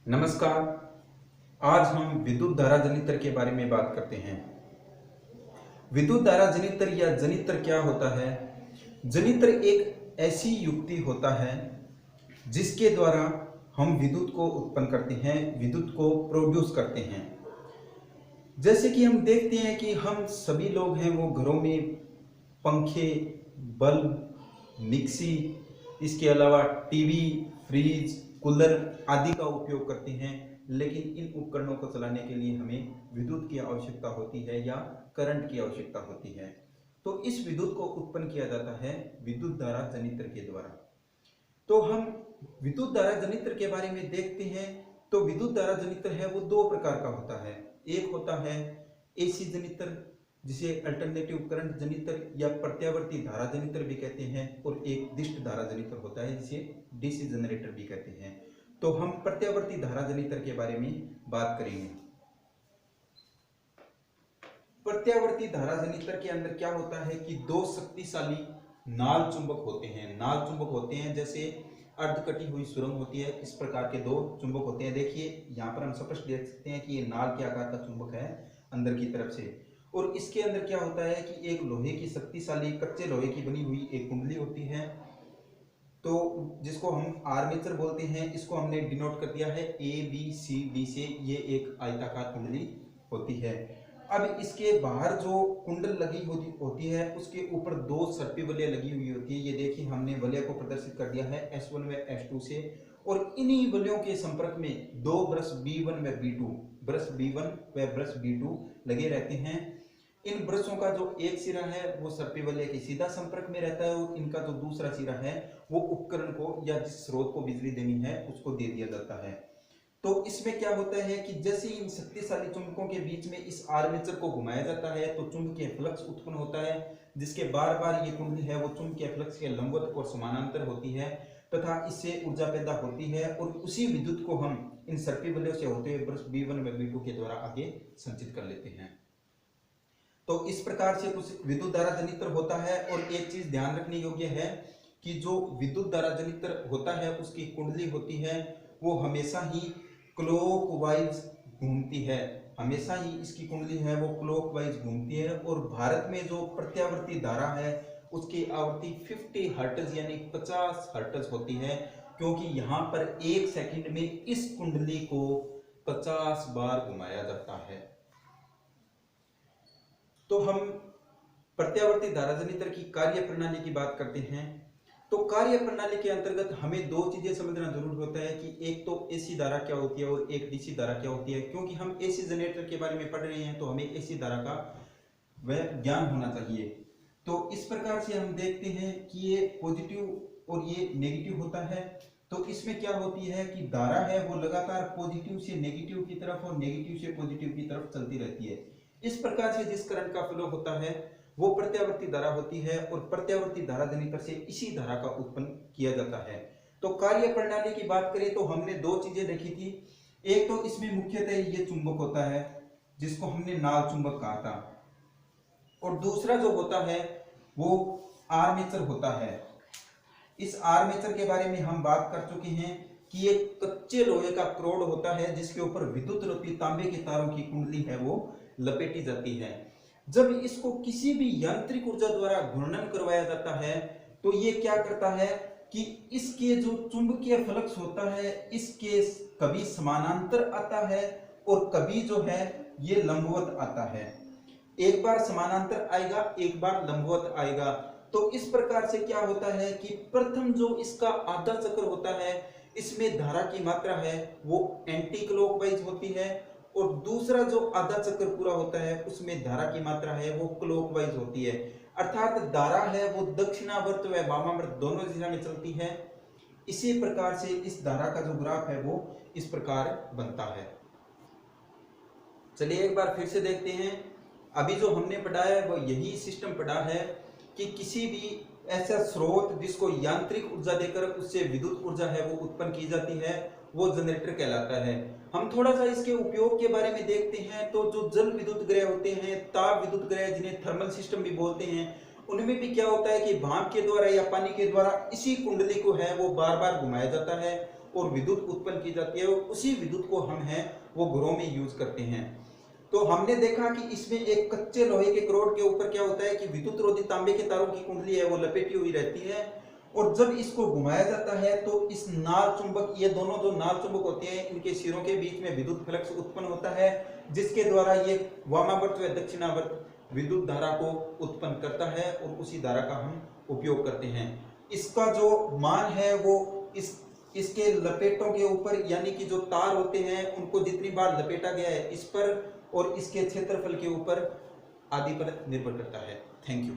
नमस्कार। आज हम विद्युत धारा जनित्र के बारे में बात करते हैं। विद्युत धारा जनित्र या जनित्र क्या होता है? जनित्र एक ऐसी युक्ति होता है जिसके द्वारा हम विद्युत को उत्पन्न करते हैं, विद्युत को प्रोड्यूस करते हैं। जैसे कि हम देखते हैं कि हम सभी लोग हैं वो घरों में पंखे, बल्ब, मिक्सी, इसके अलावा टीवी, फ्रिज, कूलर आदि का उपयोग करते हैं, लेकिन इन उपकरणों को चलाने के लिए हमें विद्युत की आवश्यकता होती है या करंट की आवश्यकता होती है। तो इस विद्युत को उत्पन्न किया जाता है विद्युत धारा जनित्र के द्वारा। तो हम विद्युत धारा जनित्र के बारे में देखते हैं। तो विद्युत धारा जनित्र है वो दो प्रकार का होता है। एक होता है एसी जनित्र, जिसे अल्टरनेटिव करंट जनित्र या प्रत्यावर्ती धारा जनित्र भी कहते हैं, और एक दिष्ट धारा जनित्र होता है जिसे डीसी जनरेटर भी कहते हैं। तो हम प्रत्यावर्ती धारा जनित्र के बारे में बात करेंगे। प्रत्यावर्ती धारा जनित्र के अंदर क्या होता है कि दो शक्तिशाली नाल चुंबक होते हैं। नाल चुंबक होते हैं जैसे अर्ध कटी हुई सुरंग होती है, इस प्रकार के दो चुंबक होते हैं। देखिए यहाँ पर हम स्पष्ट देख सकते हैं कि ये नाल के आकार का चुंबक है अंदर की तरफ से, और इसके अंदर क्या होता है कि एक लोहे की शक्तिशाली कच्चे लोहे की बनी हुई एक कुंडली होती है, तो जिसको हम आर्मेचर बोलते हैं। इसको हमने डिनोट कर दिया है ए बी सी डी से। ये एक आयताकार कुंडली होती है। अब इसके बाहर जो कुंडल लगी होती है उसके ऊपर दो सर्पी वलय लगी हुई होती है। ये देखिए हमने वलय को प्रदर्शित कर दिया है S1 व S2 से, और इन्हीं वलयों के संपर्क में दो ब्रश B1 व B2, ब्रश B1 व ब्रश B2 लगे रहते हैं। इन ब्रशों का जो एक सिरा है वो सर्पी वलय के सीधा संपर्क में रहता है, और इनका जो दूसरा सिरा है वो उपकरण को या जिस स्रोत को बिजली देनी है उसको दे दिया जाता है। तो इसमें क्या होता है कि जैसे इन शक्तिशाली चुंबकों के बीच में इस आर्मेचर को घुमाया जाता है तो चुंबकीय फ्लक्स उत्पन्न होता है, जिसके बार बार ये कुंडली है वो चुंबकीय फ्लक्स के लंबवत और समानांतर होती है, तथा इससे ऊर्जा पैदा होती है, और उसी विद्युत को हम इन सर्पी वलयों से होते हुए ब्रश B1 व B2 के द्वारा आगे संचित कर लेते हैं। तो इस प्रकार से कुछ विद्युत धारा जनित्र होता है। और एक चीज ध्यान रखने योग्य है कि जो विद्युत धारा जनित्र होता है उसकी कुंडली होती है वो हमेशा ही क्लॉकवाइज घूमती है। हमेशा ही इसकी कुंडली है वो क्लॉकवाइज घूमती है। और भारत में जो प्रत्यावर्ती धारा है उसकी आवृत्ति 50 हर्ट्ज यानी 50 हर्ट्ज होती है, क्योंकि यहाँ पर एक सेकंड में इस कुंडली को 50 बार घुमाया जाता है। तो हम प्रत्यावर्ती धारा जनित्र की कार्य प्रणाली की बात करते हैं। तो कार्य प्रणाली के अंतर्गत हमें दो चीजें समझना जरूर होता है कि एक तो एसी धारा क्या होती है और एक डीसी धारा क्या होती है। क्योंकि हम एसी जनरेटर के बारे में पढ़ रहे हैं तो हमें एसी धारा का वह ज्ञान होना चाहिए। तो इस प्रकार से हम देखते हैं कि ये पॉजिटिव और ये नेगेटिव होता है। तो इसमें क्या होती है कि धारा है वो लगातार पॉजिटिव से नेगेटिव की तरफ और नेगेटिव से पॉजिटिव की तरफ चलती रहती है। इस प्रकार से जिस करंट का फ्लो होता है वो प्रत्यावर्ती धारा होती है, और प्रत्यावर्ती धारा जनित्र से इसी धारा का उत्पन्न किया जाता है। तो कार्य प्रणाली की बात करें तो हमने दो चीजें देखी थी। एक तो इसमें मुख्यतः ये चुंबक होता है जिसको हमने नाल चुंबक कहा था, और दूसरा जो होता है वो आर्मेचर होता है। इस आर्मेचर के बारे में हम बात कर चुके हैं कि एक कच्चे लोहे का क्रोड होता है जिसके ऊपर विद्युत रूपी तांबे के तारों की कुंडली है वो लपेटी जाती है। जब इसको किसी भी यांत्रिक ऊर्जा द्वारा घूर्णन करवाया जाता है तो ये क्या करता है कि इसके जो चुंबकीय फ्लक्स होता है इसके कभी समानांतर आता है और कभी जो है ये लंबवत आता है। एक बार समानांतर आएगा, एक बार लंबवत आएगा। तो इस प्रकार से क्या होता है कि प्रथम जो इसका आधा चक्र होता है इसमें धारा की मात्रा है वो एंटी क्लॉकवाइज होती है, और दूसरा जो आधा चक्र पूरा होता है उसमें धारा की मात्रा है वो क्लॉकवाइज होती है। अर्थात धारा है वो दक्षिणावर्त व वामावर्त दोनों दिशा में चलती है। इसी प्रकार से इस धारा का जो ग्राफ है वो इस प्रकार बनता है। चलिए एक बार फिर से देखते हैं। अभी जो हमने पढ़ा है वो यही सिस्टम पढ़ा है कि किसी भी ऐसा स्रोत जिसको यांत्रिक ऊर्जा देकर उससे विद्युत ऊर्जा है वो उत्पन्न की जाती है वो जनरेटर कहलाता है। हम थोड़ा सा इसके उपयोग के बारे में देखते हैं। तो जो जल विद्युत ग्रह होते हैं, ताप विद्युत ग्रह जिन्हें थर्मल सिस्टम भी बोलते हैं, उनमें भी क्या होता है कि भाप के द्वारा या पानी के द्वारा इसी कुंडली को है वो बार बार घुमाया जाता है, और विद्युत उत्पन्न की जाती है, और उसी विद्युत को हम हैं वो घरों में यूज करते हैं। तो हमने देखा कि इसमें एक कच्चे लोहे के करोड़ के ऊपर क्या होता है कि विद्युत रोधी तांबे के तारों की कुंडली है वो लपेटी हुई रहती है, और जब इसको घुमाया जाता है तो इस नाल चुंबक, ये दोनों जो नाल चुंबक होते हैं इनके सिरों के बीच में विद्युत फ्लक्स उत्पन्न होता है, जिसके द्वारा ये वामावर्त व दक्षिणावर्त विद्युत धारा को उत्पन्न करता है और उसी धारा का हम उपयोग करते हैं। इसका जो मान है वो इसके लपेटों के ऊपर, यानी कि जो तार होते हैं उनको जितनी बार लपेटा गया है इस पर और इसके क्षेत्रफल के ऊपर आदि पर निर्भर करता है। Thank you.